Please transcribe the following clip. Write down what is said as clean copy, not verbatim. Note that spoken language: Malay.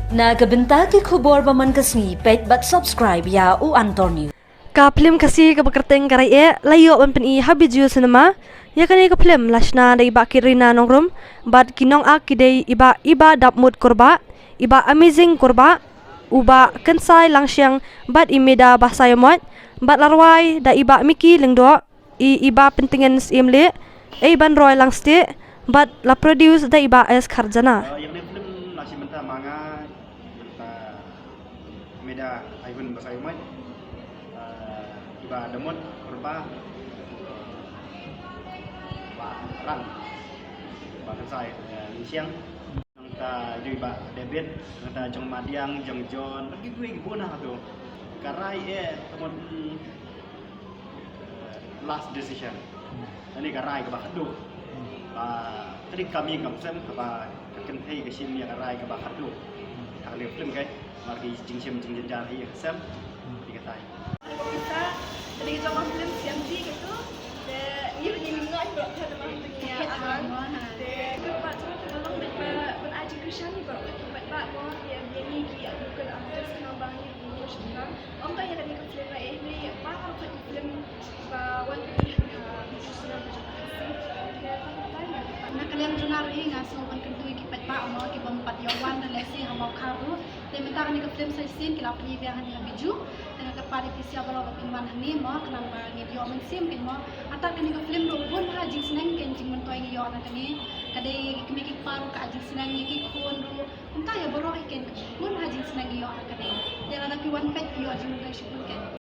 Nagabenta ki khobor baman kasni page but subscribe ya u Antonio. Ka film kasi ka bekerteng karai layo ban pen I habiju cinema ya kani ka film lashna dai ba kirina nongrum bad kinong ak kidai iba dapmut korba iba amazing korba uba kensai langsyang bad imeda bahasa yamot bad larwai da iba miki lengdo iba pentingan imle ban roy langste bad la produce da iba es kharjana Yang ni film nasi mentah manga mentah meda Ivan Basayumat iba demut korba ba rang ba kansai ni siang nangta juga David nangta jong Madiang jong John lagi gue gimana tu karai teman last decision ini karai ke bakadu tadi kami kamsem apa kentai ke sini yang karai ke bakadu kali film kai mari jingsim jingjar hi sem dikatai kita dari kita mau film siang di gitu dia ini minat kalau ada maksudnya abang de kebat tolong ben aja Krishan ni kalau kebat mau yang ini ki aku ke artis kenal ni ini sudah om tak ada di film ini apa apa film wan ini sudah na kalian junar hi nga so ban kentui ki pat pa mo ki bam pat yawan na lesi ha mau kharu te mentar ni ka film sai sin ki la pri be han ha biju te ka pari ki sia balo pin man ni mo kana ba ni yo men sim pin mo atar ni ka film ro bon ha jing sinang ken jing men toy ni yo na kani kadai ki mi ki paru ka jing sinang ni ki khon ro unta ya boro ken bon ha jing sinang yo na kani te na ki wan pet yo jing ka shukun ken